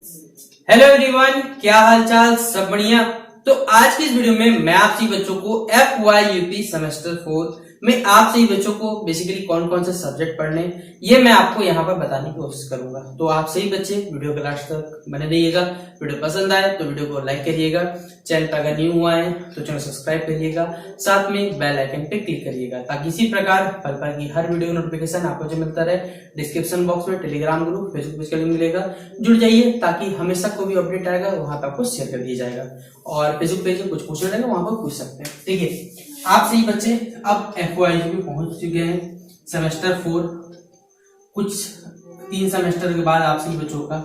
Hello everyone, क्या हाल चाल, सब बढ़िया। तो आज की इस वीडियो में मैं आप सभी बच्चों को FYUP सेमेस्टर 4 में आप सभी बच्चों को बेसिकली कौन कौन से सब्जेक्ट पढ़ने ये मैं आपको यहाँ पर बताने की कोशिश करूंगा। तो आप सभी बच्चे वीडियो के लास्ट तक बने रहिएगा। वीडियो पसंद आए तो वीडियो को लाइक करिएगा, चैनल पर अगर न्यू हुआ है तो चैनल सब्सक्राइब करिएगा, साथ में बेल आइकन पे क्लिक करिएगा ताकि इसी प्रकार पल पल की हर वीडियो नोटिफिकेशन आपको जो मिलता रहे। डिस्क्रिप्शन बॉक्स में टेलीग्राम ग्रुप, फेसबुक पेज का लिंक मिलेगा, जुड़ जाइए ताकि हमेशा कोई भी अपडेट आएगा वहां पर आपको शेयर कर दिया जाएगा। और फेसबुक पेज में कुछ पूछना रहेगा वहां पर पूछ सकते हैं। ठीक है, आप सही बच्चे अब FYUP में पहुंच चुके हैं सेमेस्टर 4। कुछ 3 सेमेस्टर के बाद आप सही बच्चों का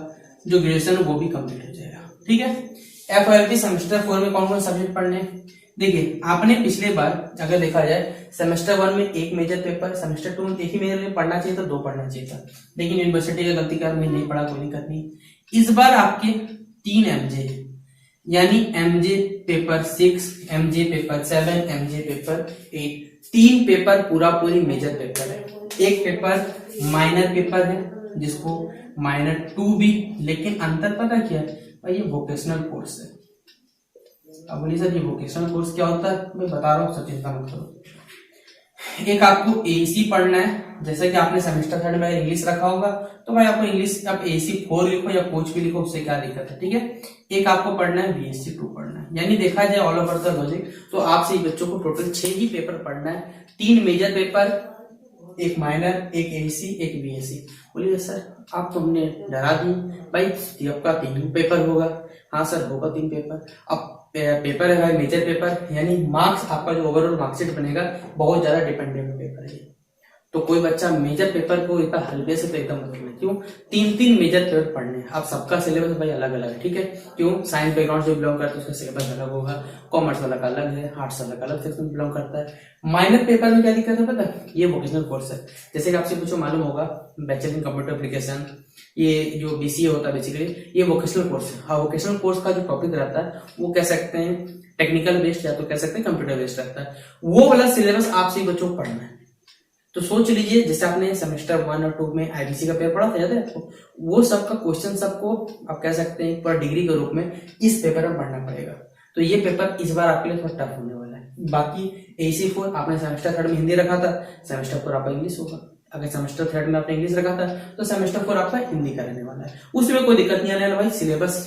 जो ग्रेजुएशन है वो भी कंप्लीट हो जाएगा। ठीक है, FYUP सेमेस्टर 4 में कौन कौन सब्जेक्ट पढ़ने हैं? देखिए, आपने पिछले बार अगर देखा जाए सेमेस्टर 1 में एक मेजर पेपर, सेमेस्टर 2 में एक ही मेजर में पढ़ना चाहिए था, 2 पढ़ना चाहिए था, लेकिन यूनिवर्सिटी का गलती कर मैं नहीं पढ़ा, कोई दिक्कत नहीं। इस बार आपके 3 MJ यानी MJ paper 6, MJ paper 7, MJ paper 8, 3 paper पूरी मेजर पेपर है। एक पेपर माइनर पेपर है जिसको माइनर 2 भी, लेकिन अंतर पता क्या है भाई, ये वोकेशनल कोर्स है। अब बोलिए सर ये वोकेशनल कोर्स क्या होता है? मैं बता रहा हूँ, सब चिंता मत करो। एक आपको AEC पढ़ना है, जैसे कि आपने सेमेस्टर 3 में इंग्लिश रखा होगा तो भाई आपको इंग्लिश आप AEC 4 लिखो या कोच भी लिखो, उससे क्या दिक्कत है। ठीक है, एक आपको पढ़ना है BSc 2 पढ़ना है, यानी देखा जाए ऑल ओवर द लॉजिक तो आप सही बच्चों को टोटल 6 ही पेपर पढ़ना है। 3 मेजर पेपर, एक माइनर, एक AEC, एक BSc। बोलिए सर आप तो हमने डरा दी भाई, आपका 3 पेपर होगा। हाँ सर होगा 3 पेपर। अब पेपर है मेजर पेपर, यानी मार्क्स आपका जो ओवरऑल मार्कशीट बनेगा बहुत ज्यादा डिपेंडेंट पेपर है। तो कोई बच्चा मेजर पेपर को इतना हल्के से तो एकदम मत लेना। क्यों? 3 मेजर पेपर पढ़ने हैं। अब सबका सिलेबस भाई अलग अलग है। ठीक है, क्यों? साइंस बैकग्राउंड से बिलोंग करता है उसका सिलेबस अलग होगा, कॉमर्स वाला का अलग है, आर्ट्स वाला का अलग सेक्शन बिलोंग करता है। माइनर पेपर में क्या दिक्कत है पता है? ये वोकेशनल कोर्स है। जैसे कि आपसे कुछ मालूम होगा, बैचलर इन कंप्यूटर एप्लीकेशन, ये जो BCA होता है बेसिकली ये वोकेशनल कोर्स है। हाँ, वोकेशनल कोर्स का जो टॉपिक रहता है वो कह सकते हैं टेक्निकल बेस्ड या तो कह सकते हैं कंप्यूटर बेस्ड रहता है। वो वाला सिलेबस आप सही बच्चों को पढ़ना है। तो सोच लीजिए जैसे आपने सेमेस्टर 1 और 2 में IBC का पेपर पढ़ा था, याद है आपको? वो सबका क्वेश्चन सबको आप कह सकते हैं पूरा डिग्री के रूप में इस पेपर में पढ़ना पड़ेगा। तो ये पेपर इस बार आपके लिए थोड़ा टफ होने वाला है। बाकी AEC 4 आपने सेमेस्टर 3 में हिंदी रखा था, सेमेस्टर 4 आपका इंग्लिश होगा। अगर सेमेस्टर 3 में आपने इंग्लिश रखा था तो सेमेस्टर 4 आपका हिंदी का रहने वाला है। उसमें कोई दिक्कत नहीं आने वाला भाई, सिलेबस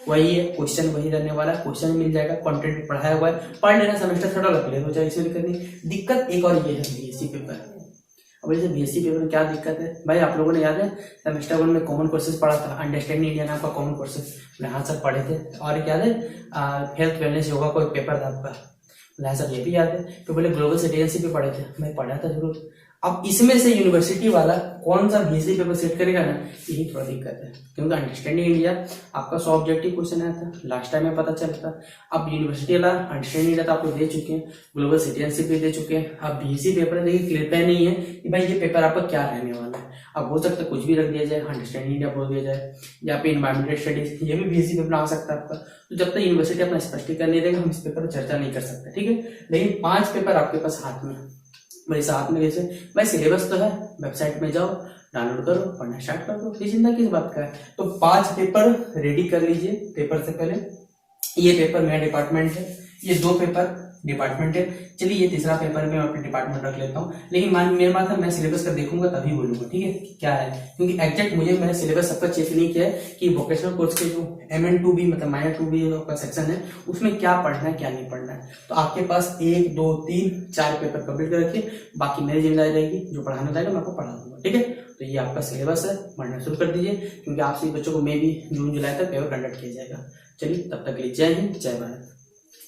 वही है, क्वेश्चन वही रहने वाला है, क्वेश्चन मिल जाएगा, कंटेंट पढ़ाया हुआ है, पढ़ लेना, सेमेस्टर 3 क्लियर हो जाएगा, इसमें दिक्कत नहीं। दिक्कत एक और ये है BSc पेपर। अब जैसे BSc पेपर में क्या दिक्कत है भाई, आप लोगों ने याद है सेमेस्टर 1 में कॉमन कोर्सेज पढ़ा था, अंडरस्टैंडिंग इंडिया नाम का कॉमन कोर्सेज हाँ सर पढ़े थे। और एक याद है हेल्थ वेलनेस योगा को एक पेपर था आपका, सर ये भी याद है। तो बोले ग्लोबल सिटीजनशिप पे पढ़े थे, मैं पढ़ा था जरूर। अब इसमें से यूनिवर्सिटी वाला कौन सा BSc पेपर सेट करेगा ना, यही थोड़ा दिक्कत है, क्योंकि अंडरस्टैंडिंग इंडिया आपका 100 ऑब्जेक्टिव क्वेश्चन आया था लास्ट टाइम में पता चलता। अब यूनिवर्सिटी वाला अंडरस्टैंडिंग इंडिया तो आप लोग दे चुके हैं, ग्लोबल सिटीजनशिप भी दे चुके हैं। अब BSc पेपर देखिए क्लियर नहीं है कि भाई ये पेपर आपका क्या रहने वाला है। अब हो सकता है कुछ भी रख दिया जाए, अंडरस्टैंडिंग इंडिया बोल दिया जाए, या फिर इन्वायरमेंटल स्टडीज, ये भी BSc पेपर आ सकता है आपका। तो जब तक यूनिवर्सिटी अपना स्पष्टीकरण नहीं देगा हम इस पेपर पर चर्चा नहीं कर सकते। ठीक है, लेकिन 5 पेपर आपके पास हाथ में, मेरे साथ में जैसे भाई सिलेबस तो है, वेबसाइट में जाओ, डाउनलोड करो, पढ़ना स्टार्ट कर दो, ये चिंता किस बात का है। तो 5 पेपर रेडी कर लीजिए। पेपर से पहले ये पेपर मेरा डिपार्टमेंट है, ये 2 पेपर डिपार्टमेंट है, चलिए ये तीसरा पेपर मैं अपने डिपार्टमेंट रख लेता हूँ। लेकिन मेरे बात है, मैं सिलेबस का देखूंगा तभी बोलूंगा, ठीक है क्या है, क्योंकि एग्जैक्ट मुझे मैंने सिलेबस सबका चेक नहीं किया है कि वोकेशनल कोर्स के जो MN2B मतलब माइनर 2B का सेक्शन है उसमें क्या पढ़ना है क्या नहीं पढ़ना है। तो आपके पास 1 2 3 4 पेपर कंप्लीट कर रखिए, बाकी मेरी जिम्मेदारी रहेगी, जो पढ़ाना रहेगा मैं आपको पढ़ा दूंगा। ठीक है, तो ये आपका सिलेबस है, पढ़ना शुरू कर दीजिए, क्योंकि आप सभी बच्चों को मे भी जून जुलाई तक पेपर कंडक्ट किया जाएगा। चलिए तब तक के लिए जय हिंद, जय भारत।